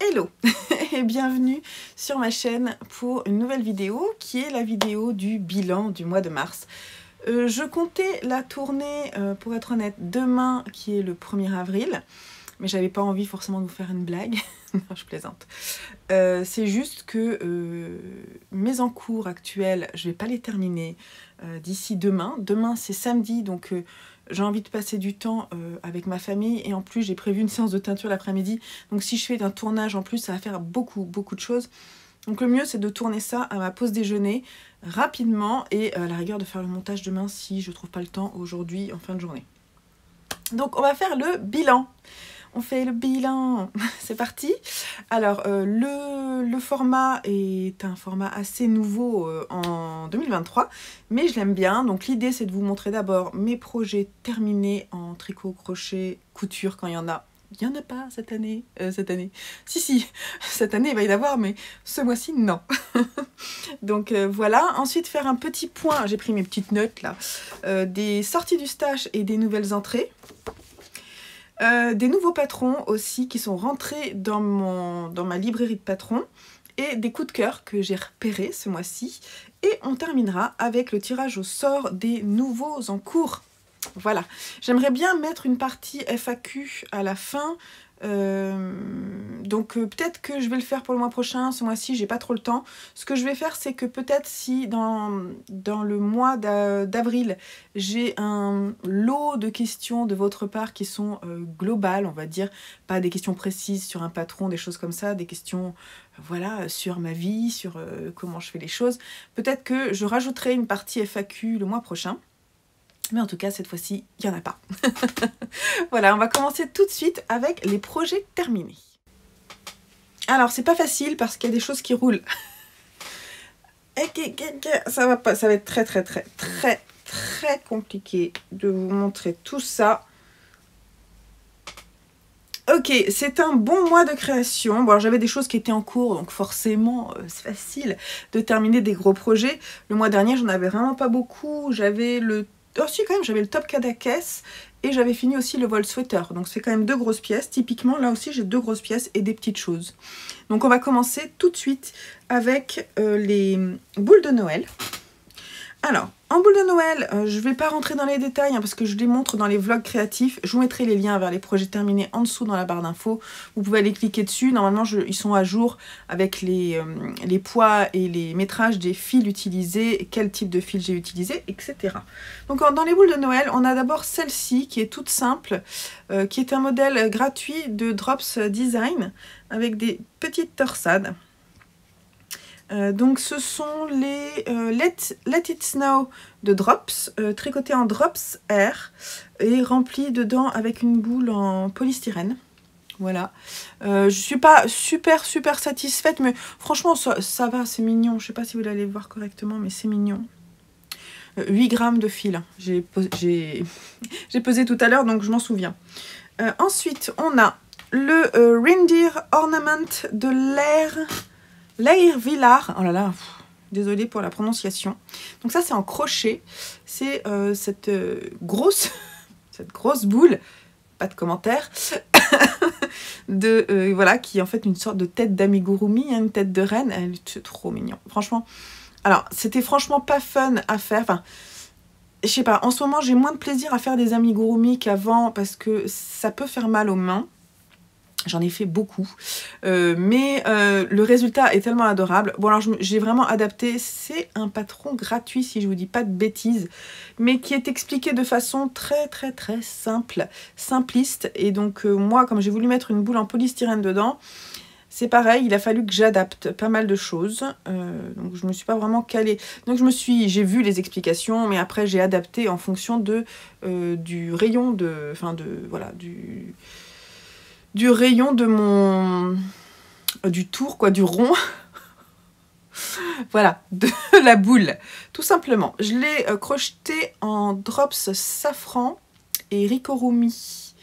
Hello et bienvenue sur ma chaîne pour une nouvelle vidéo qui est la vidéo du bilan du mois de mars. Je comptais la tourner, pour être honnête, demain qui est le 1er avril, mais j'avais pas envie forcément de vous faire une blague, non je plaisante. C'est juste que mes encours actuels, je vais pas les terminer d'ici demain. Demain c'est samedi, donc j'ai envie de passer du temps avec ma famille et en plus j'ai prévu une séance de teinture l'après-midi. Donc si je fais un tournage en plus, ça va faire beaucoup de choses. Donc le mieux c'est de tourner ça à ma pause déjeuner rapidement et à la rigueur de faire le montage demain si je trouve pas le temps aujourd'hui en fin de journée. Donc on va faire le bilan. On fait le bilan, c'est parti. Alors le format est un format assez nouveau en 2023, mais je l'aime bien. Donc l'idée c'est de vous montrer d'abord mes projets terminés en tricot, crochet, couture quand il y en a. Il n'y en a pas cette année. Si, cette année il va y en avoir, mais ce mois-ci non. Donc voilà, ensuite faire un petit point, j'ai pris mes petites notes là, des sorties du stash et des nouvelles entrées. Des nouveaux patrons aussi qui sont rentrés dans ma librairie de patrons et des coups de cœur que j'ai repérés ce mois-ci. Et on terminera avec le tirage au sort des nouveaux en cours. Voilà, j'aimerais bien mettre une partie FAQ à la fin. Donc peut-être que je vais le faire pour le mois prochain, ce mois-ci j'ai pas trop le temps. Ce que je vais faire c'est que peut-être si dans le mois d'avril j'ai un lot de questions de votre part qui sont globales, on va dire, pas des questions précises sur un patron, des choses comme ça, des questions voilà, sur ma vie, sur comment je fais les choses, peut-être que je rajouterai une partie FAQ le mois prochain. Mais en tout cas, cette fois-ci, il n'y en a pas. Voilà, on va commencer tout de suite avec les projets terminés. Alors, c'est pas facile parce qu'il y a des choses qui roulent. Ça va pas, ça va être très compliqué de vous montrer tout ça. Ok, c'est un bon mois de création. Bon, j'avais des choses qui étaient en cours, donc forcément, c'est facile de terminer des gros projets. Le mois dernier, j'en avais vraiment pas beaucoup. J'avais le... Oh si, quand même, j'avais le top Kadakes et j'avais fini aussi le vol sweater. Donc c'est quand même 2 grosses pièces. Typiquement, là aussi, j'ai 2 grosses pièces et des petites choses. Donc on va commencer tout de suite avec les boules de Noël. Alors, en boule de Noël, je ne vais pas rentrer dans les détails hein, parce que je les montre dans les vlogs créatifs. Je vous mettrai les liens vers les projets terminés en dessous dans la barre d'infos. Vous pouvez aller cliquer dessus. Normalement, ils sont à jour avec les poids et les métrages des fils utilisés, quel type de fil j'ai utilisé, etc. Donc, dans les boules de Noël, on a d'abord celle-ci qui est toute simple, qui est un modèle gratuit de Drops Design avec des petites torsades. Donc ce sont les Let It Snow de Drops, tricotés en Drops Air et remplis dedans avec une boule en polystyrène. Voilà. Je suis pas super satisfaite, mais franchement ça va, c'est mignon. Je sais pas si vous allez le voir correctement, mais c'est mignon. 8 grammes de fil, j'ai pesé tout à l'heure, donc je m'en souviens. Ensuite, on a le Reindeer Ornament de Lair Villard, oh là là, désolée pour la prononciation. Donc ça c'est en crochet, c'est cette grosse boule, pas de commentaire, voilà, qui est en fait une sorte de tête d'amigurumi, hein, une tête de reine, elle est trop mignon, franchement. Alors c'était franchement pas fun à faire, enfin, je sais pas, en ce moment j'ai moins de plaisir à faire des amigurumi qu'avant parce que ça peut faire mal aux mains. J'en ai fait beaucoup, mais le résultat est tellement adorable. Bon alors j'ai vraiment adapté, c'est un patron gratuit si je vous dis pas de bêtises, mais qui est expliqué de façon très simple, simpliste. Et donc moi comme j'ai voulu mettre une boule en polystyrène dedans, c'est pareil, il a fallu que j'adapte pas mal de choses, donc je me suis pas vraiment calée. Donc j'ai vu les explications, mais après j'ai adapté en fonction du rayon voilà, du rayon de du tour, quoi, du rond, voilà, de la boule, tout simplement. Je l'ai crocheté en Drops Safran et Rikorumi.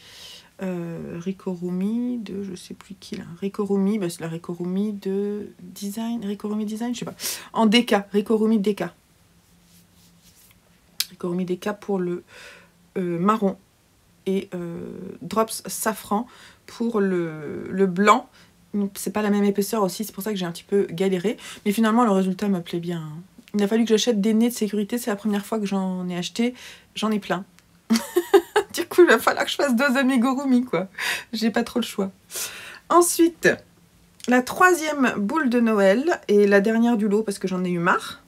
Rikorumi de, je sais plus qui là, Rikorumi, bah c'est la Rikorumi de Design, Rikorumi Design, je sais pas, en DK, Rikorumi DK. Rikorumi DK pour le marron et Drops Safran pour le blanc C'est pas la même épaisseur aussi, c'est pour ça que j'ai un petit peu galéré. Mais finalement, le résultat me plaît bien. Il a fallu que j'achète des nez de sécurité, c'est la première fois que j'en ai acheté. J'en ai plein. Du coup, il va falloir que je fasse 2 amigurumi, quoi. J'ai pas trop le choix. Ensuite, la 3e boule de Noël, et la dernière du lot parce que j'en ai eu marre.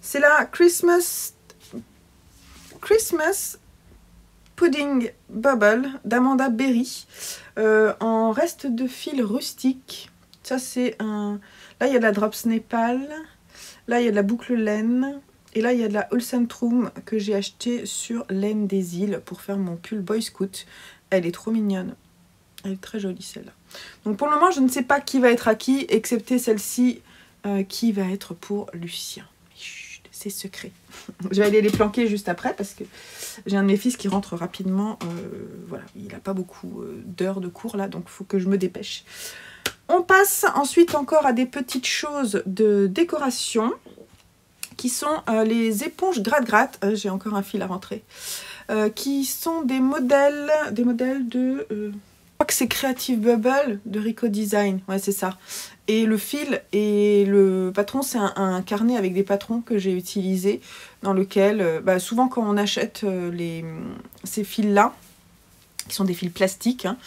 C'est la Christmas Pudding Bubble d'Amanda Berry en reste de fil rustique. Ça, c'est un... Là, il y a de la Drops Népal. Là, il y a de la boucle laine. Et là, il y a de la Ulsentrum que j'ai acheté sur Laine des Îles pour faire mon pull Boy Scout. Elle est trop mignonne. Elle est très jolie, celle-là. Donc, pour le moment, je ne sais pas qui va être à qui, excepté celle-ci qui va être pour Lucien. Chut, c'est secret. Je vais aller les planquer juste après parce que j'ai un de mes fils qui rentre rapidement. Voilà, il n'a pas beaucoup d'heures de cours là, donc il faut que je me dépêche. On passe ensuite encore à des petites choses de décoration qui sont les éponges gratte-gratte. J'ai encore un fil à rentrer. Qui sont des modèles de... je crois que c'est Creative Bubble de Rico Design. Ouais, c'est ça. Et le fil et le patron, c'est un carnet avec des patrons que j'ai utilisé dans lequel, souvent quand on achète ces fils-là, qui sont des fils plastiques, hein,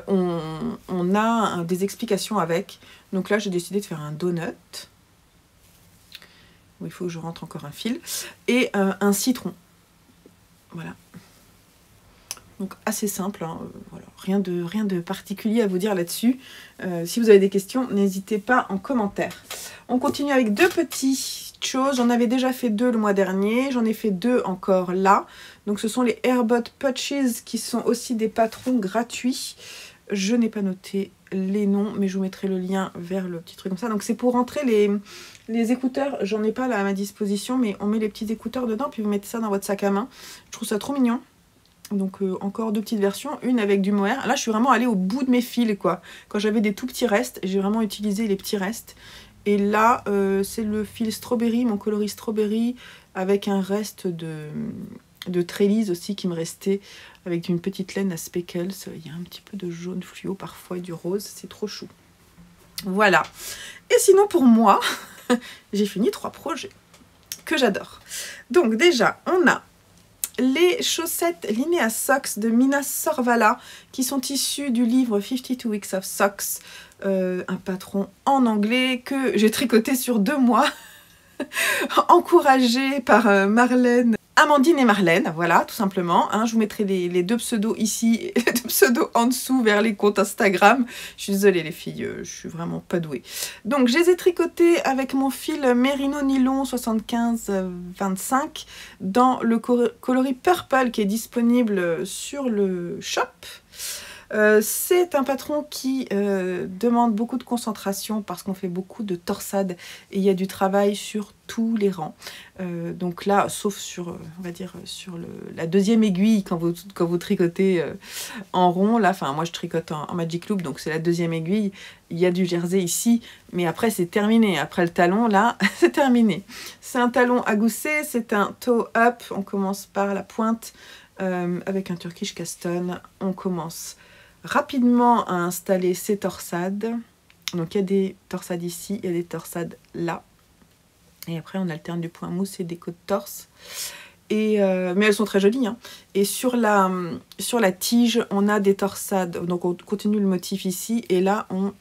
on a des explications avec. Donc là, j'ai décidé de faire un donut. Où il faut que je rentre encore un fil. Et un citron. Voilà. Donc assez simple. Hein, voilà. Rien de particulier à vous dire là-dessus. Si vous avez des questions, n'hésitez pas en commentaire. On continue avec 2 petites choses. J'en avais déjà fait 2 le mois dernier. J'en ai fait 2 encore là. Donc ce sont les Airbot Patches qui sont aussi des patrons gratuits. Je n'ai pas noté les noms, mais je vous mettrai le lien vers le petit truc comme ça. Donc c'est pour rentrer les écouteurs. J'en ai pas là à ma disposition, mais on met les petits écouteurs dedans, puis vous mettez ça dans votre sac à main. Je trouve ça trop mignon. Donc encore 2 petites versions, une avec du mohair. Là je suis vraiment allée au bout de mes fils, quoi. Quand j'avais des tout petits restes, j'ai vraiment utilisé les petits restes. Et là c'est le fil strawberry, mon coloris strawberry, avec un reste de trélise aussi qui me restait, avec une petite laine à speckles. Il y a un petit peu de jaune fluo parfois et du rose, c'est trop chou. Voilà. Et sinon pour moi, j'ai fini 3 projets que j'adore. Donc déjà, on a les chaussettes Linea Socks de Mina Sorvala qui sont issues du livre 52 Weeks of Socks, un patron en anglais que j'ai tricoté sur 2 mois, encouragé par Marlène. Amandine et Marlène, voilà, tout simplement. Hein, je vous mettrai les 2 pseudos ici et les 2 pseudos en dessous vers les comptes Instagram. Je suis désolée les filles, je suis vraiment pas douée. Donc je les ai tricotés avec mon fil Merino Nylon 75-25 dans le coloris Purple qui est disponible sur le shop. C'est un patron qui demande beaucoup de concentration parce qu'on fait beaucoup de torsades et il y a du travail sur tous les rangs. Donc là, sauf sur, on va dire, sur la 2e aiguille quand vous tricotez en rond. Là, enfin, moi je tricote en Magic Loop, donc c'est la 2e aiguille. Il y a du jersey ici, mais après c'est terminé. Après le talon, là, c'est terminé. C'est un talon à gousset, c'est un toe up. On commence par la pointe avec un Turkish Caston. On commence rapidement à installer ces torsades. Donc il y a des torsades ici, il y a des torsades là. Et après on alterne du point mousse et des côtes torse. Et, mais elles sont très jolies. Hein. Et sur la tige, on a des torsades. Donc on continue le motif ici. Et là on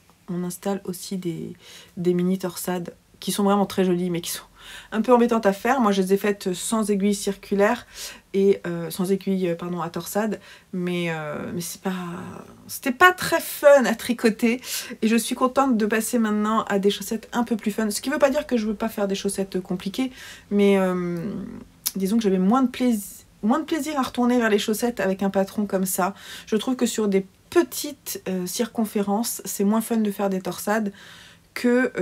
installe aussi des mini torsades qui sont vraiment très jolies mais qui sont un peu embêtantes à faire. Moi je les ai faites sans aiguille circulaire et sans aiguille pardon à torsade, mais c'était pas très fun à tricoter et je suis contente de passer maintenant à des chaussettes un peu plus fun, ce qui veut pas dire que je veux pas faire des chaussettes compliquées, mais disons que j'avais moins de plaisir à retourner vers les chaussettes avec un patron comme ça. Je trouve que sur des petites circonférences c'est moins fun de faire des torsades que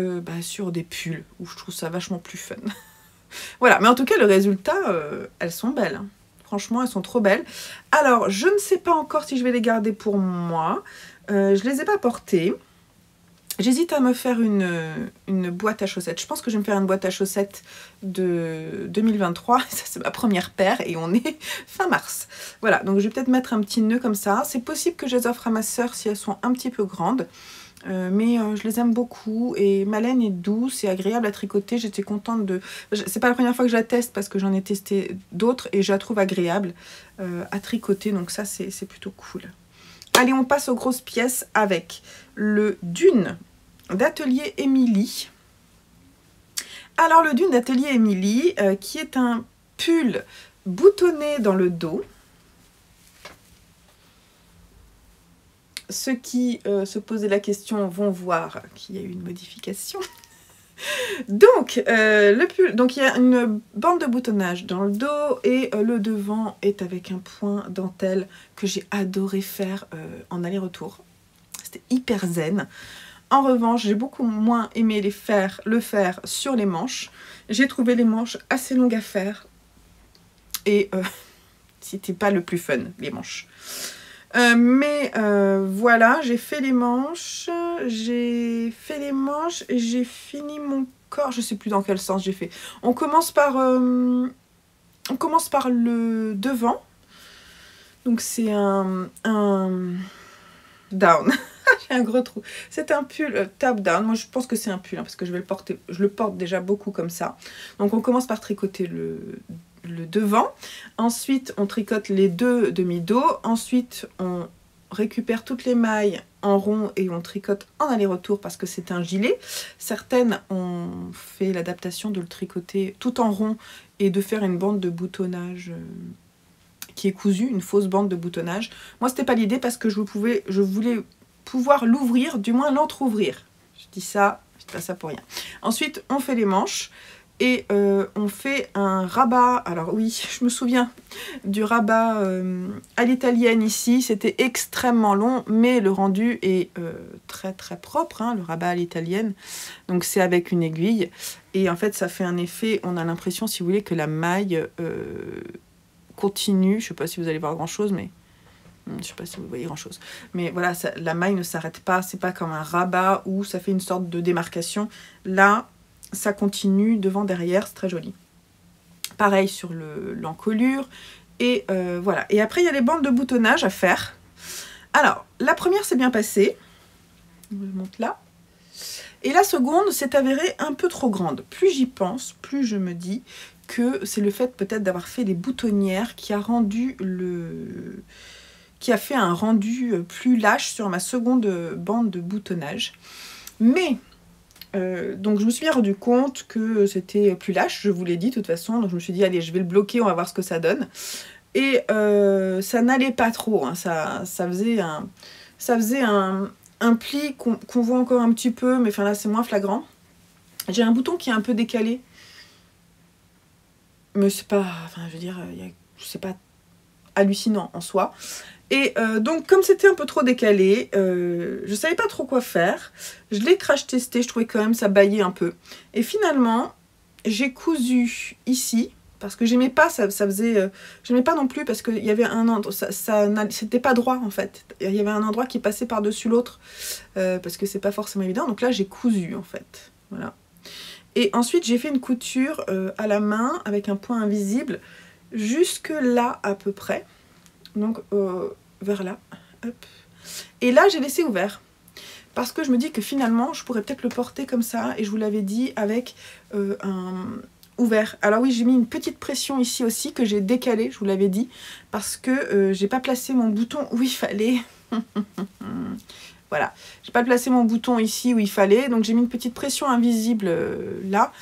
sur des pulls où je trouve ça vachement plus fun. Voilà, mais en tout cas le résultat, elles sont belles. Hein. Franchement, elles sont trop belles. Alors, je ne sais pas encore si je vais les garder pour moi. Je les ai pas portées. J'hésite à me faire une boîte à chaussettes. Je pense que je vais me faire une boîte à chaussettes de 2023. Ça, c'est ma première paire et on est fin mars. Voilà, donc je vais peut-être mettre un petit nœud comme ça. C'est possible que je les offre à ma soeur si elles sont un petit peu grandes. Mais je les aime beaucoup et ma laine est douce et agréable à tricoter. J'étais contente de... C'est pas la première fois que je la teste parce que j'en ai testé d'autres et je la trouve agréable à tricoter. Donc ça, c'est plutôt cool. Allez, on passe aux grosses pièces avec le Dune d'Atelier Émilie. Alors, le Dune d'Atelier Émilie, qui est un pull boutonné dans le dos. Ceux qui se posaient la question vont voir qu'il y a eu une modification. Donc, le pull, donc il y a une bande de boutonnage dans le dos et le devant est avec un point dentelle que j'ai adoré faire en aller-retour. C'était hyper zen. En revanche, j'ai beaucoup moins aimé le faire sur les manches. J'ai trouvé les manches assez longues à faire et c'était pas le plus fun, les manches. Voilà, j'ai fait les manches, et j'ai fini mon corps, je sais plus dans quel sens j'ai fait. On commence par le devant, donc c'est un down, j'ai un gros trou. C'est un pull top down, moi je pense que c'est un pull hein, parce que je vais le porter, je le porte déjà beaucoup comme ça. Donc on commence par tricoter le devant, ensuite on tricote les deux demi-dos, ensuite on récupère toutes les mailles en rond et on tricote en aller-retour parce que c'est un gilet. Certaines ont fait l'adaptation de le tricoter tout en rond et de faire une bande de boutonnage qui est cousue, une fausse bande de boutonnage. Moi c'était pas l'idée parce que je voulais pouvoir l'ouvrir, du moins l'entrouvrir. Je dis ça, je dis pas ça pour rien. Ensuite on fait les manches. Et on fait un rabat, alors oui, je me souviens du rabat à l'italienne ici, c'était extrêmement long, mais le rendu est très très propre, hein, le rabat à l'italienne. Donc c'est avec une aiguille, et en fait ça fait un effet, on a l'impression, si vous voulez, que la maille continue, je ne sais pas si vous allez voir grand chose, mais... Je ne sais pas si vous voyez grand chose, mais voilà, la maille ne s'arrête pas, c'est pas comme un rabat où ça fait une sorte de démarcation. Là, ça continue devant derrière, c'est très joli. Pareil sur l'encolure et voilà. Et après il y a les bandes de boutonnage à faire. Alors la première s'est bien passée, je monte là, et la seconde s'est avérée un peu trop grande. Plus j'y pense, plus je me dis que c'est le fait peut-être d'avoir fait les boutonnières qui a fait un rendu plus lâche sur ma seconde bande de boutonnage. Mais donc je me suis bien rendu compte que c'était plus lâche, je vous l'ai dit de toute façon, donc je me suis dit allez je vais le bloquer, on va voir ce que ça donne. Et ça n'allait pas trop, hein. Ça faisait un pli qu'on voit encore un petit peu, mais enfin là c'est moins flagrant. J'ai un bouton qui est un peu décalé, mais c'est pas, enfin je veux dire, c'est pas hallucinant en soi. Et donc comme c'était un peu trop décalé, je savais pas trop quoi faire. Je l'ai crash testé, je trouvais quand même ça baillait un peu. Et finalement, j'ai cousu ici, parce que j'aimais pas, ça faisait... j'aimais pas non plus parce qu'il y avait un endroit, c'était pas droit en fait. Il y avait un endroit qui passait par-dessus l'autre, parce que c'est pas forcément évident. Donc là j'ai cousu en fait, voilà. Et ensuite j'ai fait une couture à la main avec un point invisible, jusque là à peu près. Donc vers là, hop. Et là j'ai laissé ouvert parce que je me dis que finalement je pourrais peut-être le porter comme ça, et je vous l'avais dit, avec un ouvert. Alors oui, j'ai mis une petite pression ici aussi que j'ai décalé, je vous l'avais dit, parce que j'ai pas placé mon bouton où il fallait. Voilà, j'ai pas placé mon bouton ici où il fallait, donc j'ai mis une petite pression invisible là,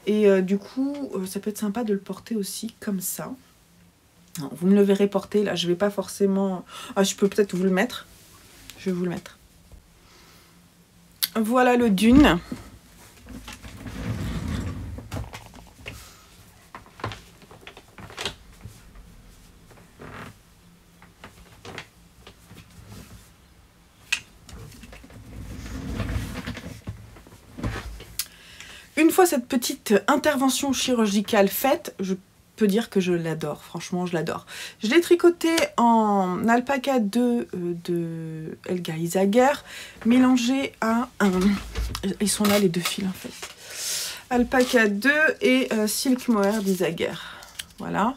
et du coup ça peut être sympa de le porter aussi comme ça. Non, vous me le verrez porter, là je vais pas forcément... Ah, je peux peut-être vous le mettre. Je vais vous le mettre. Voilà le Dune. Une fois cette petite intervention chirurgicale faite, je peux dire que je l'adore, franchement je l'adore. Je l'ai tricoté en alpaca 2 de Helga Isager, mélangé à un... Ils sont là les deux fils en fait. Alpaca 2 et Silk Mohair d'Isager. Voilà.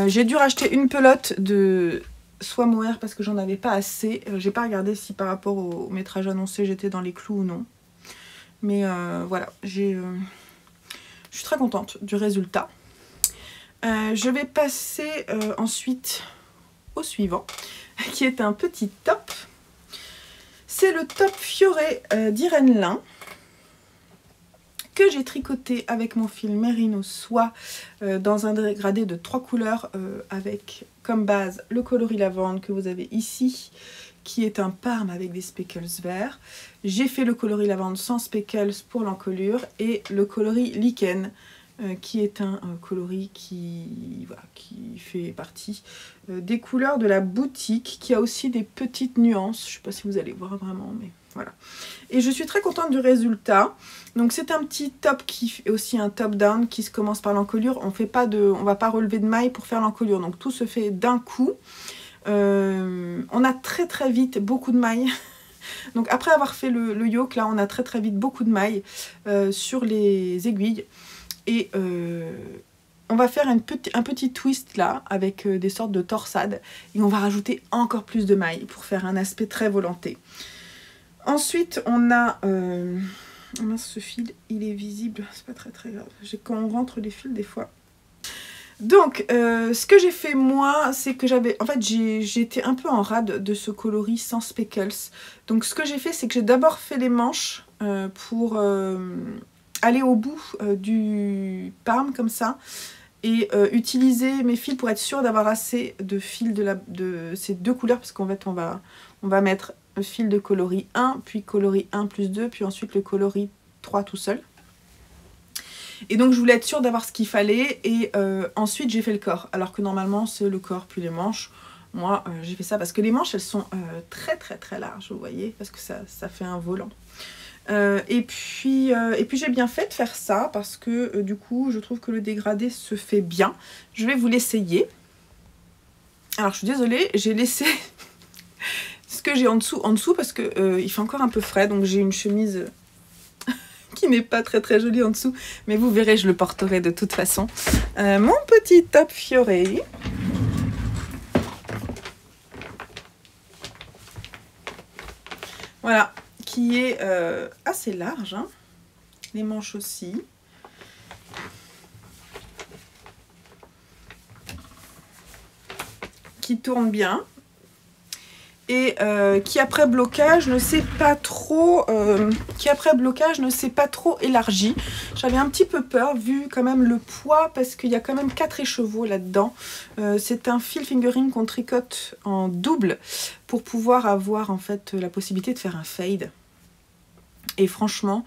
J'ai dû racheter une pelote de soit mohair parce que j'en avais pas assez. J'ai pas regardé si par rapport au métrage annoncé j'étais dans les clous ou non. Mais voilà, je suis très contente du résultat. Je vais passer ensuite au suivant, qui est un petit top. C'est le top Fioré d'Irène Lin, que j'ai tricoté avec mon fil Merino Soie dans un dégradé de 3 couleurs avec comme base le coloris lavande que vous avez ici, qui est un parme avec des speckles verts. J'ai fait le coloris lavande sans speckles pour l'encolure et le coloris lichen qui est un coloris qui fait partie des couleurs de la boutique, qui a aussi des petites nuances. Je ne sais pas si vous allez voir vraiment, mais voilà. Et je suis très contente du résultat. Donc c'est un petit top qui est aussi un top down qui se commence par l'encolure. On va pas relever de mailles pour faire l'encolure, donc tout se fait d'un coup. On a très vite beaucoup de mailles. Donc après avoir fait le yoke, là on a très vite beaucoup de mailles sur les aiguilles. Et on va faire un petit twist là avec des sortes de torsades. Et on va rajouter encore plus de mailles pour faire un aspect très volanté. Ensuite on a... mince, ce fil il est visible, c'est pas très grave. Quand on rentre les fils des fois. Donc ce que j'ai fait moi, c'est que j'étais un peu en rade de ce coloris sans speckles. Donc ce que j'ai fait, c'est que j'ai d'abord fait les manches pour aller au bout du parme comme ça, et utiliser mes fils pour être sûre d'avoir assez de fils de ces deux couleurs, parce qu'en fait on va mettre le fil de coloris 1, puis coloris 1 plus 2, puis ensuite le coloris 3 tout seul. Et donc je voulais être sûre d'avoir ce qu'il fallait, et ensuite j'ai fait le corps, alors que normalement c'est le corps puis les manches. Moi j'ai fait ça parce que les manches elles sont très larges, vous voyez, parce que ça fait un volant. Et puis j'ai bien fait de faire ça parce que du coup je trouve que le dégradé se fait bien. Je vais vous l'essayer. Alors je suis désolée, j'ai laissé ce que j'ai en dessous parce que il fait encore un peu frais, donc j'ai une chemise qui n'est pas très jolie en dessous, mais vous verrez, je le porterai de toute façon. Mon petit top Fioré. Voilà, qui est assez large, hein. Les manches aussi. Qui tourne bien. Et qui après blocage ne s'est pas trop élargi. J'avais un petit peu peur vu quand même le poids, parce qu'il y a quand même 4 écheveaux là-dedans. C'est un fil fingering qu'on tricote en double pour pouvoir avoir en fait la possibilité de faire un fade. Et franchement,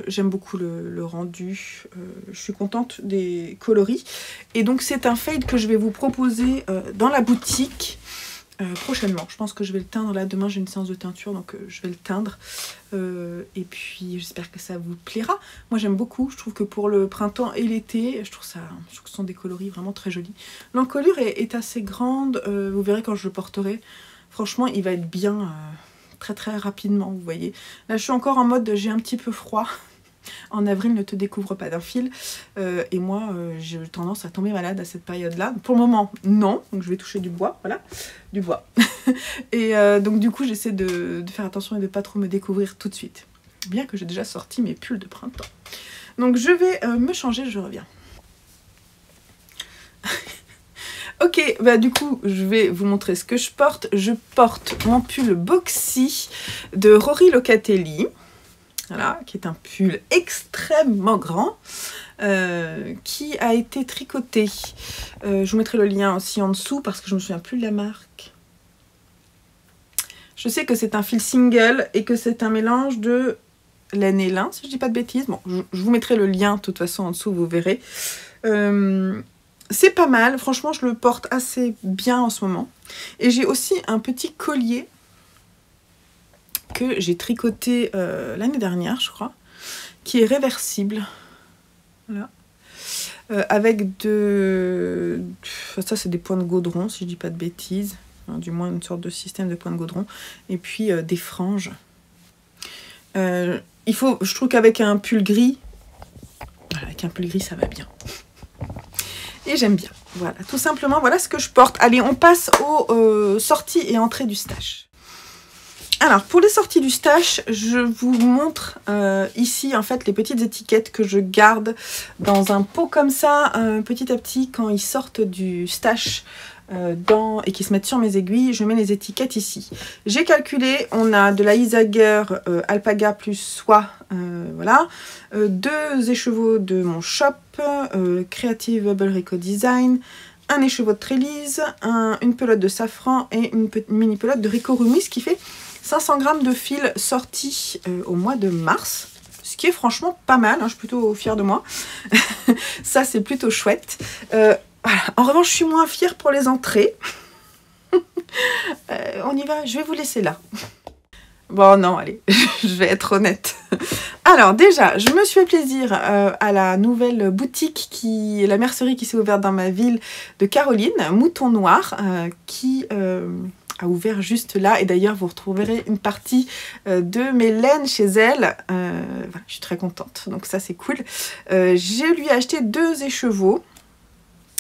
j'aime beaucoup le rendu. Je suis contente des coloris. Et donc c'est un fade que je vais vous proposer dans la boutique. Prochainement, je pense que je vais le teindre. Là demain j'ai une séance de teinture, donc je vais le teindre et puis j'espère que ça vous plaira. Moi j'aime beaucoup, je trouve que pour le printemps et l'été, je trouve que ce sont des coloris vraiment très jolis. L'encolure est assez grande, vous verrez quand je le porterai. Franchement il va être bien très rapidement, vous voyez. Là je suis encore en mode j'ai un petit peu froid. En avril, ne te découvre pas d'un fil. Et moi, j'ai tendance à tomber malade à cette période-là. Pour le moment, non. Donc, je vais toucher du bois. Voilà, du bois. Et donc, du coup, j'essaie de faire attention et de ne pas trop me découvrir tout de suite. Bien que j'ai déjà sorti mes pulls de printemps. Donc, je vais me changer, je reviens. Ok, bah du coup, je vais vous montrer ce que je porte. Je porte mon pull Boxy de Rory Locatelli. Voilà, qui est un pull extrêmement grand qui a été tricoté. Je vous mettrai le lien aussi en dessous parce que je ne me souviens plus de la marque. Je sais que c'est un fil single et que c'est un mélange de laine et lin, si je ne dis pas de bêtises. Bon, je vous mettrai le lien de toute façon en dessous, vous verrez. C'est pas mal, franchement je le porte assez bien en ce moment. Et j'ai aussi un petit collier que j'ai tricoté l'année dernière, je crois, qui est réversible. Voilà. Avec ça c'est des points de gaudron, si je dis pas de bêtises. Enfin, du moins une sorte de système de points de gaudron. Et puis des franges. Je trouve qu'avec un pull gris, voilà, avec un pull gris ça va bien. Et j'aime bien. Voilà, tout simplement, voilà ce que je porte. Allez, on passe aux sorties et entrées du stash. Alors, pour les sorties du stash, je vous montre ici, en fait, les petites étiquettes que je garde dans un pot comme ça, petit à petit, quand ils sortent du stash et qui se mettent sur mes aiguilles, je mets les étiquettes ici. J'ai calculé, on a de la Isager Alpaga plus soie, voilà, 2 écheveaux de mon shop, Creative Bubble Rico Design, un écheveau de Trélise, une pelote de safran et une mini pelote de Rico Rumi, ce qui fait 500 g de fil sorti au mois de mars, ce qui est franchement pas mal, hein, je suis plutôt fière de moi. Ça, c'est plutôt chouette. Voilà. En revanche, je suis moins fière pour les entrées. On y va, je vais vous laisser là. Bon, non, allez, je vais être honnête. Alors, déjà, je me suis fait plaisir à la nouvelle boutique, la mercerie qui s'est ouverte dans ma ville de Caroline, Mouton Noir, qui a ouvert juste là. Et d'ailleurs, vous retrouverez une partie de mes laines chez elle. Voilà, je suis très contente, donc ça, c'est cool. Je lui ai acheté 2 écheveaux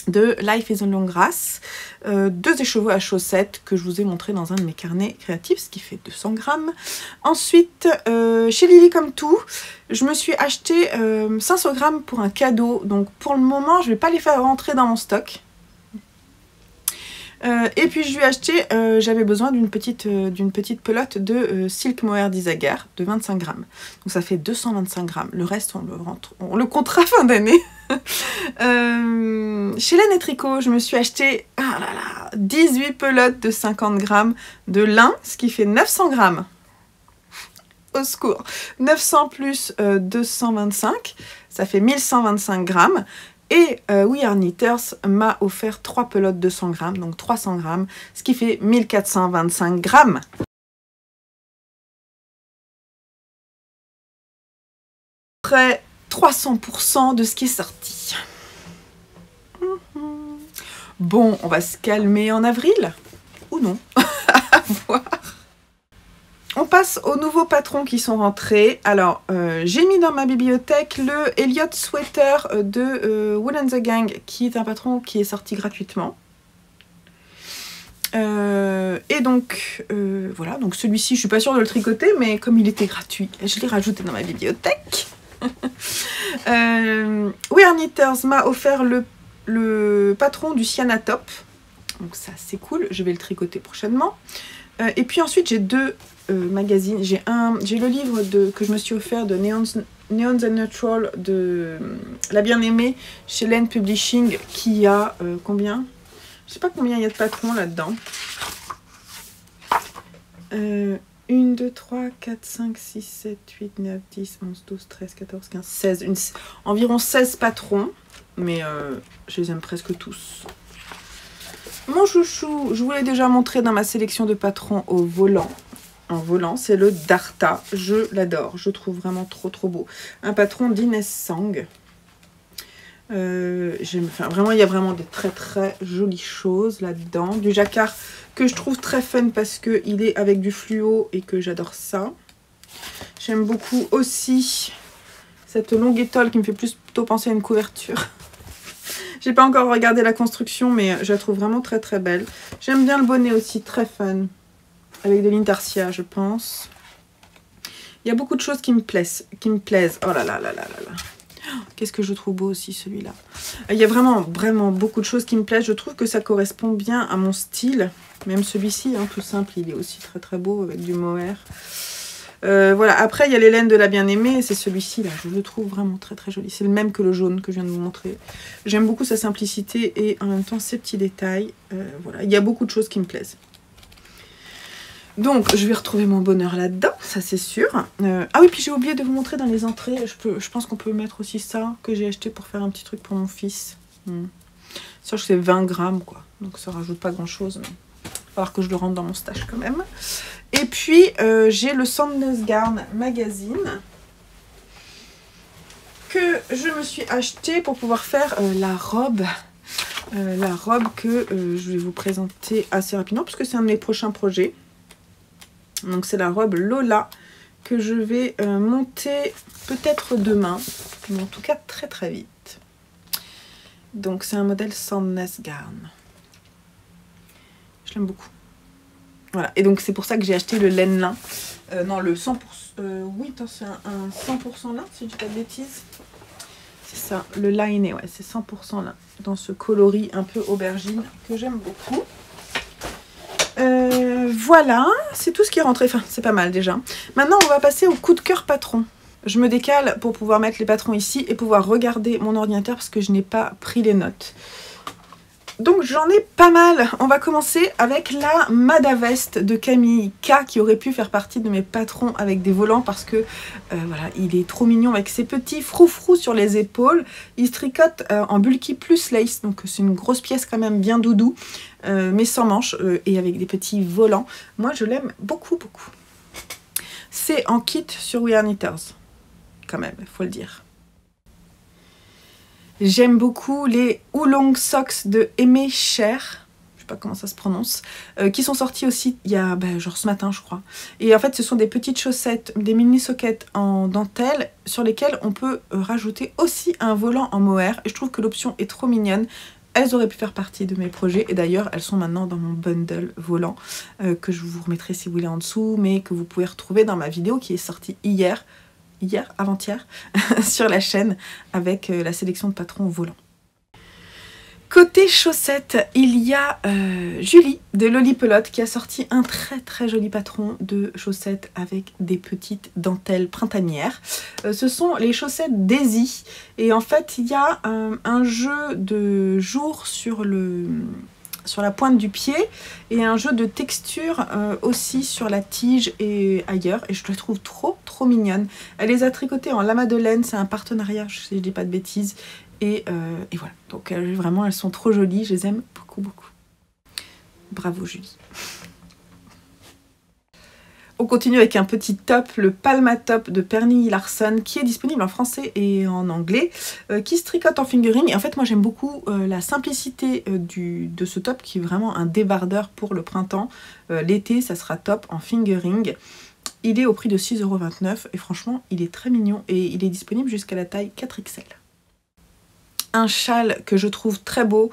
de Life is a Long Grass, 2 écheveaux à chaussettes que je vous ai montré dans un de mes carnets créatifs, ce qui fait 200 g. Ensuite, chez Lily Comme Tout, je me suis acheté 500 g pour un cadeau. Donc pour le moment, je ne vais pas les faire rentrer dans mon stock. Et puis je lui ai acheté, j'avais besoin d'une petite pelote de Silk Mohair d'Isager de 25 g. Donc ça fait 225 g. Le reste, on le comptera fin d'année. Chez Laine et Tricot, je me suis acheté 18 pelotes de 50 g de lin, ce qui fait 900 g. Au secours. 900 plus 225, ça fait 1125 g. Et We Are Knitters m'a offert 3 pelotes de 100 g, donc 300 g, ce qui fait 1425 g. Près 300% de ce qui est sorti. Bon, on va se calmer en avril. Ou non, à voir. On passe aux nouveaux patrons qui sont rentrés. Alors, j'ai mis dans ma bibliothèque le Elliot Sweater de Wool & the Gang, qui est un patron qui est sorti gratuitement. Et donc, voilà, donc celui-ci, je suis pas sûre de le tricoter, mais comme il était gratuit, je l'ai rajouté dans ma bibliothèque. We Are Knitters m'a offert le patron du Sienna Top. Donc ça, c'est cool, je vais le tricoter prochainement. Et puis ensuite, j'ai 2 magazines. J'ai le livre que je me suis offert de Neons and Natural de La Bien-Aimée chez Laine Publishing, qui a combien? Je sais pas combien il y a de patrons là-dedans. 1, 2, 3, 4, 5, 6, 7, 8, 9, 10, 11, 12, 13, 14, 15, 16. Environ 16 patrons, mais je les aime presque tous. Mon chouchou, je vous l'ai déjà montré dans ma sélection de patrons au volant. En volant, c'est le Darta. Je l'adore, je trouve vraiment trop beau. Un patron d'Inès Sang. Vraiment, il y a vraiment des très jolies choses là-dedans. Du jacquard que je trouve très fun parce qu'il est avec du fluo et que j'adore ça. J'aime beaucoup aussi cette longue étole qui me fait plutôt penser à une couverture. J'ai pas encore regardé la construction, mais je la trouve vraiment très belle. J'aime bien le bonnet aussi, très fun. Avec de l'intarsia, je pense. Il y a beaucoup de choses qui me plaisent. Oh là là. Qu'est-ce que je trouve beau aussi, celui-là. Il y a vraiment beaucoup de choses qui me plaisent. Je trouve que ça correspond bien à mon style. Même celui-ci, hein, tout simple, il est aussi très beau avec du mohair. Voilà, après il y a les laines de La Bien-Aimée, c'est celui-ci là, je le trouve vraiment très joli. C'est le même que le jaune que je viens de vous montrer. J'aime beaucoup sa simplicité et en même temps ses petits détails. Voilà, il y a beaucoup de choses qui me plaisent. Donc je vais retrouver mon bonheur là-dedans, ça c'est sûr. Ah oui, puis j'ai oublié de vous montrer dans les entrées, je pense qu'on peut mettre aussi ça, que j'ai acheté pour faire un petit truc pour mon fils. Ça c'est 20 grammes quoi, donc ça rajoute pas grand chose, mais il va falloir que je le rentre dans mon stash quand même. Et puis j'ai le Sandnes Garn magazine que je me suis acheté pour pouvoir faire la robe que je vais vous présenter assez rapidement parce que c'est un de mes prochains projets. Donc c'est la robe Lola que je vais monter peut-être demain, mais en tout cas très vite. Donc c'est un modèle Sandnes Garn. Je l'aime beaucoup. Voilà, et donc c'est pour ça que j'ai acheté le laine lin. Non, le 100%... oui, c'est un 100% lin, si je dis pas de bêtises. C'est ça, le liné, ouais, c'est 100% lin. Dans ce coloris un peu aubergine que j'aime beaucoup. Voilà, c'est tout ce qui est rentré. Enfin, c'est pas mal déjà. Maintenant, on va passer au coup de cœur patron. Je me décale pour pouvoir mettre les patrons ici et pouvoir regarder mon ordinateur parce que je n'ai pas pris les notes. Donc j'en ai pas mal. On va commencer avec la Madavest de Camille K qui aurait pu faire partie de mes patrons avec des volants parce que voilà, il est trop mignon avec ses petits froufrous sur les épaules. Il se tricote en bulky plus lace, donc c'est une grosse pièce quand même bien doudou, mais sans manches et avec des petits volants. Moi je l'aime beaucoup beaucoup. C'est en kit sur We Are Knitters, quand même, il faut le dire. J'aime beaucoup les Oolong Socks de Aimé Cher, je sais pas comment ça se prononce, qui sont sortis aussi il y a genre ce matin je crois. Et en fait ce sont des petites chaussettes, des mini sockets en dentelle sur lesquelles on peut rajouter aussi un volant en mohair. Et je trouve que l'option est trop mignonne. Elles auraient pu faire partie de mes projets et d'ailleurs elles sont maintenant dans mon bundle volant que je vous remettrai si vous voulez en dessous, mais que vous pouvez retrouver dans ma vidéo qui est sortie avant-hier, sur la chaîne avec la sélection de patrons volants. Côté chaussettes, il y a Julie de Lolipelote qui a sorti un très joli patron de chaussettes avec des petites dentelles printanières. Ce sont les chaussettes Daisy et en fait il y a un jeu de jour sur la pointe du pied et un jeu de texture aussi sur la tige et ailleurs, et je la trouve trop mignonne. Elle les a tricotées en lama de laine, c'est un partenariat si je dis pas de bêtises, et voilà, donc vraiment elles sont trop jolies, je les aime beaucoup. Bravo Julie. On continue avec un petit top, le Palma Top de Pernille Larsson, qui est disponible en français et en anglais, qui se tricote en fingering. Et en fait, moi j'aime beaucoup la simplicité de ce top, qui est vraiment un débardeur pour le printemps. L'été, ça sera top en fingering. Il est au prix de 6,29 € et franchement, il est très mignon et il est disponible jusqu'à la taille 4XL. Un châle que je trouve très beau,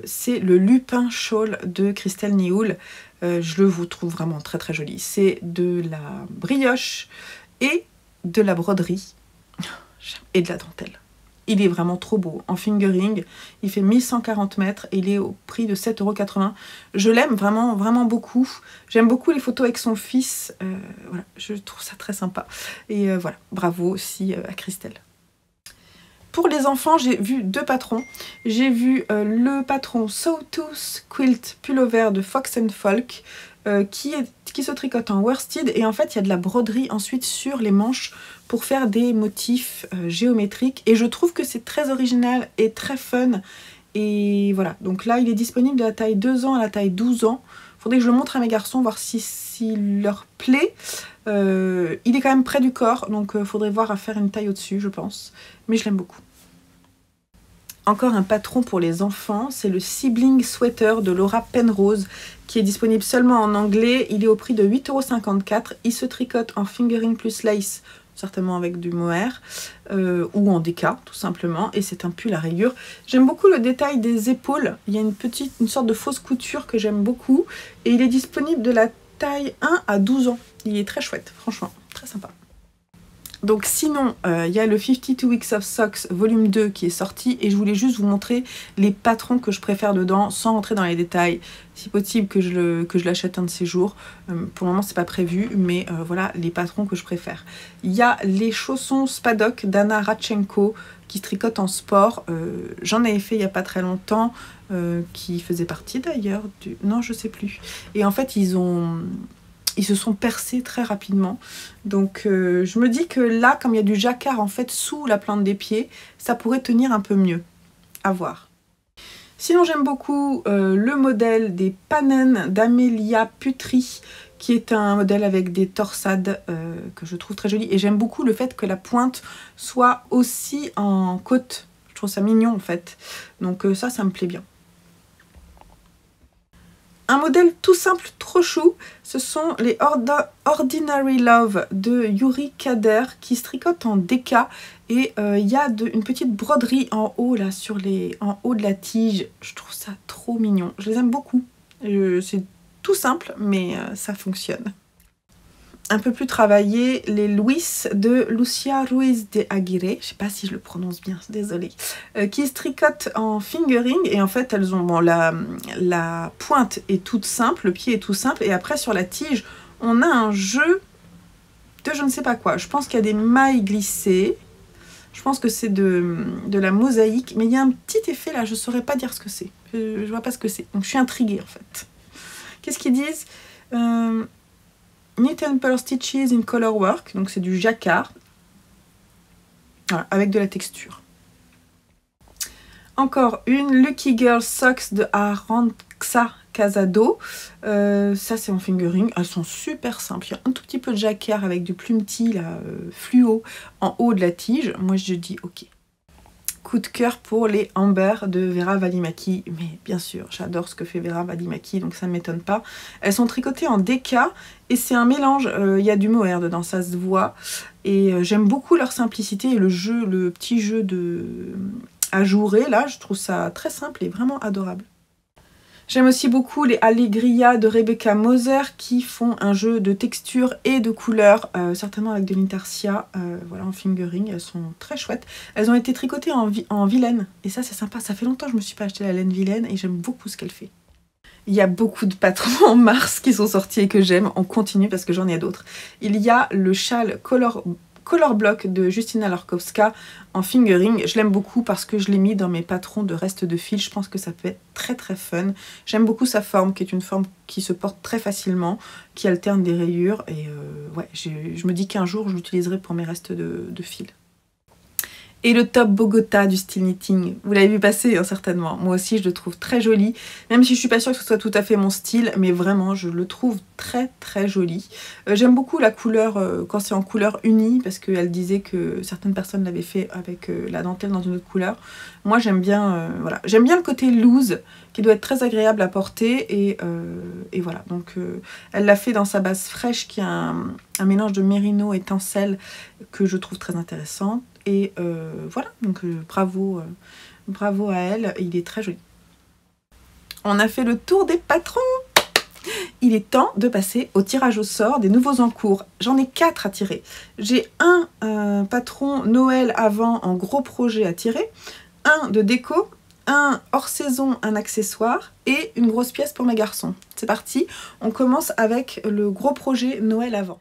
c'est le Lupin Shawl de Christelle Nihoul. Je le vous trouve vraiment très joli. C'est de la brioche et de la broderie et de la dentelle. Il est vraiment trop beau. En fingering, il fait 1140 mètres et il est au prix de 7,80 €. Je l'aime vraiment beaucoup. J'aime beaucoup les photos avec son fils. Voilà, je trouve ça très sympa. Et voilà, bravo aussi à Christelle. Pour les enfants, j'ai vu deux patrons. J'ai vu le patron Sawtooth Quilt Pullover de Fox & Folk qui se tricote en worsted, et en fait il y a de la broderie ensuite sur les manches pour faire des motifs géométriques, et je trouve que c'est très original et très fun. Et voilà, donc là il est disponible de la taille 2 ans à la taille 12 ans. Faudrait que je le montre à mes garçons, voir s'il leur plaît. Il est quand même près du corps, donc faudrait voir à faire une taille au-dessus, je pense. Mais je l'aime beaucoup. Encore un patron pour les enfants, c'est le Sibling Sweater de Laura Penrose, qui est disponible seulement en anglais. Il est au prix de 8,54 €. Il se tricote en fingering plus lace, certainement avec du mohair, ou en déca tout simplement, et c'est un pull à rayures. J'aime beaucoup le détail des épaules. Il y a une sorte de fausse couture que j'aime beaucoup, et il est disponible de la taille 1 à 12 ans. Il est très chouette, franchement, très sympa. Donc sinon, il y a le 52 Weeks of Socks volume 2 qui est sorti, et je voulais juste vous montrer les patrons que je préfère dedans, sans rentrer dans les détails. Si possible que je l'achète un de ces jours. Pour le moment c'est pas prévu, mais voilà les patrons que je préfère. Il y a les chaussons Spadok d'Anna Radchenko qui tricotent en sport. J'en avais fait il y a pas très longtemps, qui faisait partie d'ailleurs du... Non, je sais plus. Et en fait ils se sont percés très rapidement, donc je me dis que là, comme il y a du jacquard en fait sous la plante des pieds, ça pourrait tenir un peu mieux, à voir. Sinon j'aime beaucoup le modèle des Pannen d'Amelia Putri, qui est un modèle avec des torsades que je trouve très joli, et j'aime beaucoup le fait que la pointe soit aussi en côte. Je trouve ça mignon en fait, donc ça me plaît bien. Un modèle tout simple, trop chou, ce sont les Ordinary Love de Yuri Kader qui se tricotent en déca et il y a une petite broderie en haut là en haut de la tige. Je trouve ça trop mignon, je les aime beaucoup. C'est tout simple mais ça fonctionne. Un peu plus travaillé, les Luis de Lucia Ruiz de Aguirre, je sais pas si je le prononce bien, désolée, qui se tricotent en fingering et en fait elles ont, bon, la pointe est toute simple, le pied est tout simple et après sur la tige on a un jeu de je ne sais pas quoi, je pense qu'il y a des mailles glissées, je pense que c'est de la mosaïque, mais il y a un petit effet là, je saurais pas dire ce que c'est, je vois pas ce que c'est, donc je suis intriguée en fait. Qu'est-ce qu'ils disent? Knit and Pearl Stitches in Color Work, donc c'est du jacquard, voilà, avec de la texture. Encore une Lucky Girl Socks de Arantxa Casado, ça c'est en fingering, elles sont super simples, il y a un tout petit peu de jacquard avec du plumetis là, fluo en haut de la tige, moi je dis ok. Coup de cœur pour les Amber de Vera Valimaki, mais bien sûr j'adore ce que fait Vera Valimaki donc ça ne m'étonne pas. Elles sont tricotées en déca et c'est un mélange, il y a du mohair dedans, ça se voit et j'aime beaucoup leur simplicité et le petit jeu ajouré là, je trouve ça très simple et vraiment adorable. J'aime aussi beaucoup les Allegria de Rebecca Moser qui font un jeu de texture et de couleurs, certainement avec de l'intarsia, voilà, en fingering, elles sont très chouettes. Elles ont été tricotées en vilaine et ça c'est sympa, ça fait longtemps que je me suis pas acheté la laine vilaine et j'aime beaucoup ce qu'elle fait. Il y a beaucoup de patrons en mars qui sont sortis et que j'aime, on continue parce que j'en ai d'autres. Il y a le châle Color Block de Justina Lorkowska en fingering, je l'aime beaucoup parce que je l'ai mis dans mes patrons de reste de fil, je pense que ça peut être très très fun. J'aime beaucoup sa forme qui est une forme qui se porte très facilement, qui alterne des rayures et ouais, je me dis qu'un jour je l'utiliserai pour mes restes de fil. Et le top Bogota du style knitting, vous l'avez vu passer hein, certainement, moi aussi je le trouve très joli, même si je suis pas sûre que ce soit tout à fait mon style, mais vraiment je le trouve très très joli. J'aime beaucoup la couleur, quand c'est en couleur unie, parce qu'elle disait que certaines personnes l'avaient fait avec la dentelle dans une autre couleur. Moi j'aime bien, voilà, j'aime bien le côté loose, qui doit être très agréable à porter, et voilà, donc elle l'a fait dans sa base fraîche, qui a un mélange de mérino et tencel, que je trouve très intéressant. Et voilà, donc bravo à elle, il est très joli. On a fait le tour des patrons. Il est temps de passer au tirage au sort des nouveaux en cours. J'en ai 4 à tirer. J'ai un patron Noël avant en gros projet à tirer, un de déco, un hors saison, un accessoire et une grosse pièce pour mes garçons. C'est parti, on commence avec le gros projet Noël avant.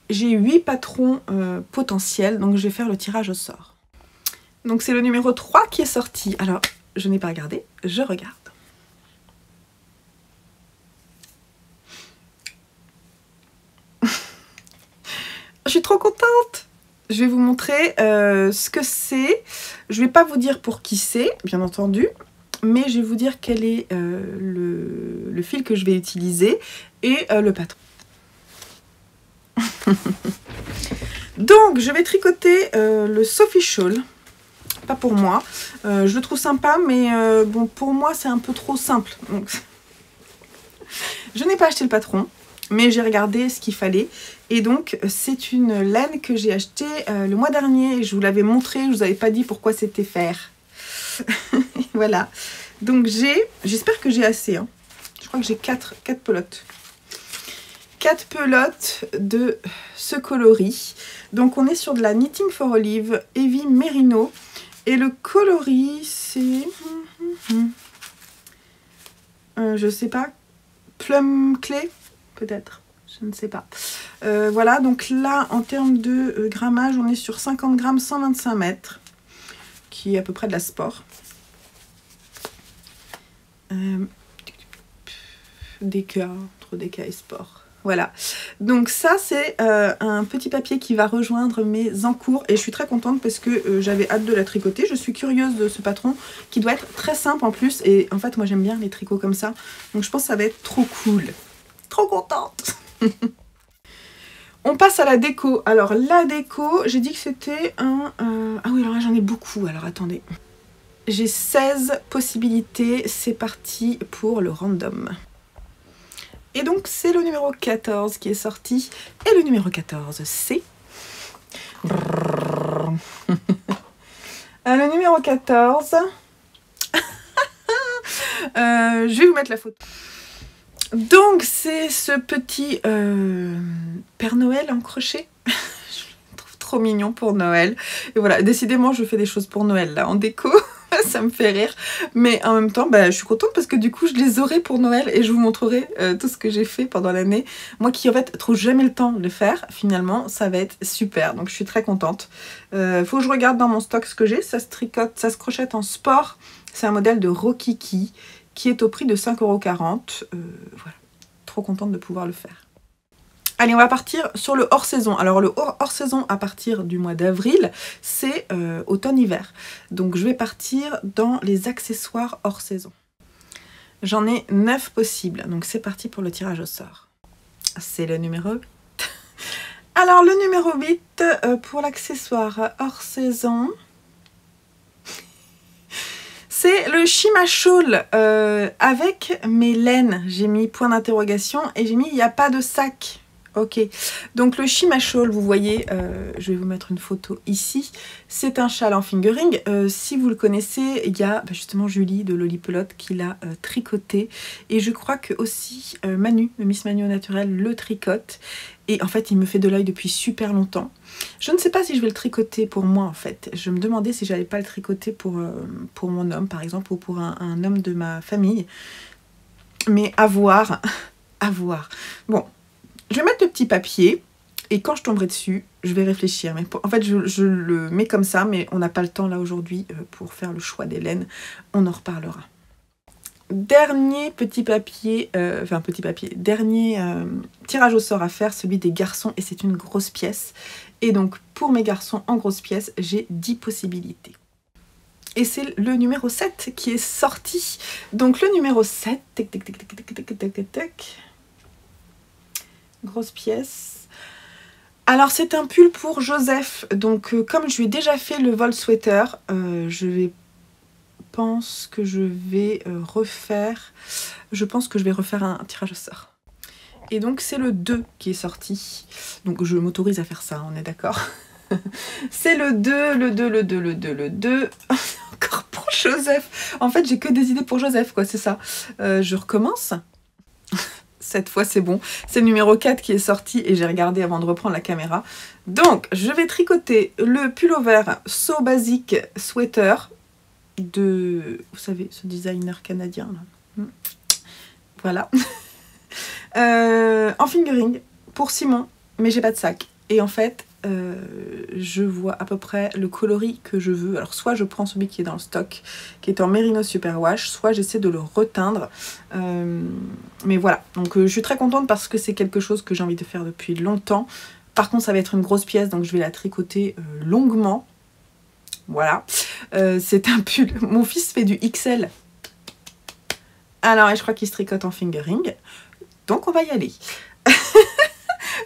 J'ai 8 patrons potentiels, donc je vais faire le tirage au sort. Donc c'est le numéro 3 qui est sorti. Alors, je n'ai pas regardé, je regarde. Je suis trop contente! Je vais vous montrer ce que c'est. Je ne vais pas vous dire pour qui c'est, bien entendu, mais je vais vous dire quel est le fil que je vais utiliser et le patron. Donc je vais tricoter le Sophie Shawl, pas pour moi, je le trouve sympa mais bon pour moi c'est un peu trop simple, donc je n'ai pas acheté le patron mais j'ai regardé ce qu'il fallait et donc c'est une laine que j'ai achetée le mois dernier, je vous l'avais montré, je vous avais pas dit pourquoi c'était faire. Voilà, donc j'espère que j'ai assez, hein. Je crois que j'ai 4 pelotes. 4 pelotes de ce coloris. Donc on est sur de la Knitting for Olive Heavy Merino. Et le coloris c'est... je sais pas. Plum Clay peut-être. Je ne sais pas. Voilà, donc là en termes de grammage, on est sur 50 grammes, 125 mètres. Qui est à peu près de la sport. Déca, entre déca et sport. Voilà, donc ça c'est un petit papier qui va rejoindre mes encours et je suis très contente parce que j'avais hâte de la tricoter. Je suis curieuse de ce patron qui doit être très simple en plus et en fait moi j'aime bien les tricots comme ça. Donc je pense que ça va être trop cool. Trop contente. On passe à la déco. Alors la déco, j'ai dit que c'était un... Ah oui alors là j'en ai beaucoup, alors attendez. J'ai 16 possibilités, c'est parti pour le random. Et donc c'est le numéro 14 qui est sorti. Et le numéro 14 c'est... le numéro 14... je vais vous mettre la photo. Donc c'est ce petit Père Noël en crochet. Je le trouve trop mignon pour Noël. Et voilà, décidément je fais des choses pour Noël là en déco. Ça me fait rire. Mais en même temps, je suis contente parce que du coup je les aurai pour Noël et je vous montrerai tout ce que j'ai fait pendant l'année. Moi qui en fait trouve jamais le temps de le faire, finalement ça va être super. Donc je suis très contente. Faut que je regarde dans mon stock ce que j'ai. Ça se tricote, ça se crochette en sport. C'est un modèle de Rokiki qui est au prix de 5,40 €. Voilà, trop contente de pouvoir le faire. Allez, on va partir sur le hors-saison. Alors le hors-saison à partir du mois d'avril, c'est automne-hiver. Donc je vais partir dans les accessoires hors-saison. J'en ai 9 possibles, donc c'est parti pour le tirage au sort. C'est le numéro 8. Alors le numéro 8, pour l'accessoire hors-saison... c'est le Shima Shawl avec mes laines. J'ai mis point d'interrogation et j'ai mis il n'y a pas de sac. Ok, donc le Shima Shawl, vous voyez, je vais vous mettre une photo ici. C'est un châle en fingering. Si vous le connaissez, il y a justement Julie de Lolipelote qui l'a tricoté. Et je crois que aussi Manu, le Miss Manu au naturel, le tricote. Et en fait, il me fait de l'œil depuis super longtemps. Je ne sais pas si je vais le tricoter pour moi en fait. Je me demandais si j'allais pas le tricoter pour mon homme par exemple ou pour un homme de ma famille. Mais à voir, à voir. Bon, je vais mettre le petit papier et quand je tomberai dessus, je vais réfléchir. Mais en fait, je le mets comme ça, mais on n'a pas le temps là aujourd'hui pour faire le choix des laines. On en reparlera. Dernier petit papier, dernier tirage au sort à faire, celui des garçons, et c'est une grosse pièce. Et donc pour mes garçons en grosse pièce, j'ai 10 possibilités. Et c'est le numéro 7 qui est sorti. Donc le numéro 7, tac, tac, tac, tac, tac, tac, tac, tac, tac. Grosse pièce. Alors c'est un pull pour Joseph. Donc comme je lui ai déjà fait le vol sweater, je pense que je vais refaire un tirage au sort. Et donc c'est le 2 qui est sorti. Donc je m'autorise à faire ça, on est d'accord. C'est le 2, le 2, le 2, le 2, le 2. Encore pour Joseph. En fait j'ai que des idées pour Joseph quoi, c'est ça. Je recommence. Cette fois c'est bon. C'est le numéro 4 qui est sorti et j'ai regardé avant de reprendre la caméra. Donc je vais tricoter le pullover So Basic Sweater de, vous savez, ce designer canadien là. Voilà. En fingering pour Simon, mais j'ai pas de sac. Et en fait, je vois à peu près le coloris que je veux. Alors soit je prends celui qui est dans le stock, qui est en Merino Superwash, soit j'essaie de le reteindre. Mais voilà, donc je suis très contente parce que c'est quelque chose que j'ai envie de faire depuis longtemps. Par contre, ça va être une grosse pièce, donc je vais la tricoter longuement. Voilà, c'est un pull. Mon fils fait du XL. Alors, je crois qu'il se tricote en fingering. Donc, on va y aller.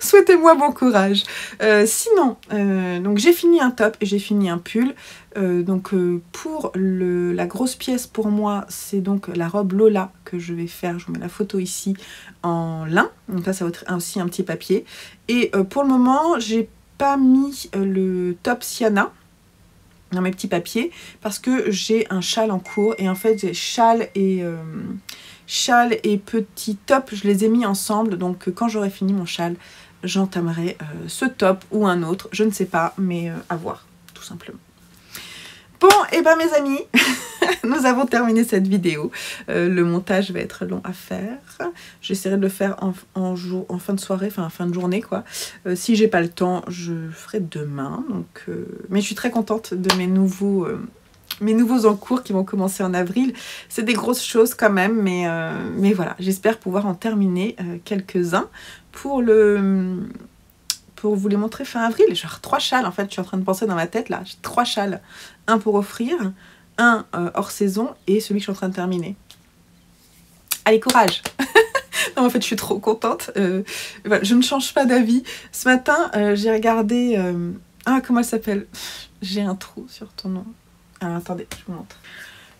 Souhaitez-moi bon courage. Sinon, donc j'ai fini un top et j'ai fini un pull. Pour la grosse pièce pour moi, c'est donc la robe Lola que je vais faire. Je vous mets la photo ici en lin. Donc là, ça va être aussi un petit papier. Et pour le moment, j'ai pas mis le top Sienna dans mes petits papiers parce que j'ai un châle en cours et en fait j'ai châle et petit top, je les ai mis ensemble, donc quand j'aurai fini mon châle j'entamerai ce top ou un autre, je ne sais pas, mais à voir tout simplement. Bon, et ben mes amis, nous avons terminé cette vidéo. Le montage va être long à faire. J'essaierai de le faire en fin de soirée, enfin en fin de journée quoi. Si j'ai pas le temps, je ferai demain. Donc, mais je suis très contente de mes nouveaux en cours qui vont commencer en avril. C'est des grosses choses quand même, mais voilà, j'espère pouvoir en terminer quelques-uns pour vous les montrer fin avril. J'ai 3 châles en fait, je suis en train de penser dans ma tête là, j'ai 3 châles, un pour offrir, un hors saison et celui que je suis en train de terminer. Allez, courage. Non, en fait je suis trop contente, voilà, je ne change pas d'avis. Ce matin j'ai regardé, comment elle s'appelle, j'ai un trou sur ton nom. Alors attendez, je vous montre.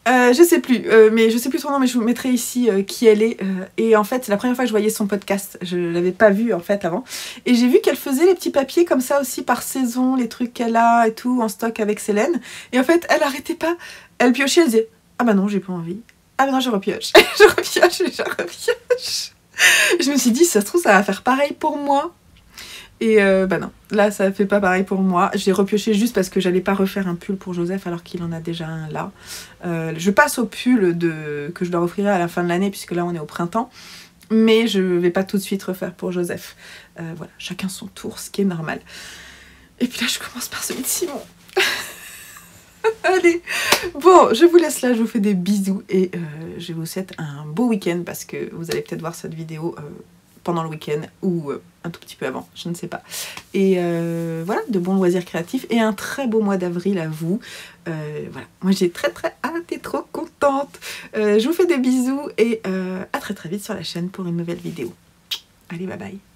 Je sais plus, mais je sais plus son nom, mais je vous mettrai ici qui elle est. Et en fait, c'est la première fois que je voyais son podcast. Je l'avais pas vu en fait avant. Et j'ai vu qu'elle faisait les petits papiers comme ça aussi par saison, les trucs qu'elle a et tout en stock avec Célène. Et en fait, elle arrêtait pas. Elle piochait, elle disait ah bah non, j'ai pas envie. Ah bah non, je repioche. Je repioche et je repioche. Je me suis dit, si ça se trouve, ça va faire pareil pour moi. Et bah non, là ça fait pas pareil pour moi. J'ai repioché juste parce que j'allais pas refaire un pull pour Joseph alors qu'il en a déjà un là. Je passe au pull que je leur offrirai à la fin de l'année puisque là on est au printemps. Mais je vais pas tout de suite refaire pour Joseph. Voilà, chacun son tour, ce qui est normal. Et puis là je commence par celui de Simon. Allez, bon, je vous laisse là, je vous fais des bisous et je vous souhaite un beau week-end parce que vous allez peut-être voir cette vidéo pendant le week-end ou un tout petit peu avant, je ne sais pas. Et voilà, de bons loisirs créatifs et un très beau mois d'avril à vous. Voilà, moi j'ai très hâte et trop contente. Je vous fais des bisous et à très vite sur la chaîne pour une nouvelle vidéo. Allez, bye bye.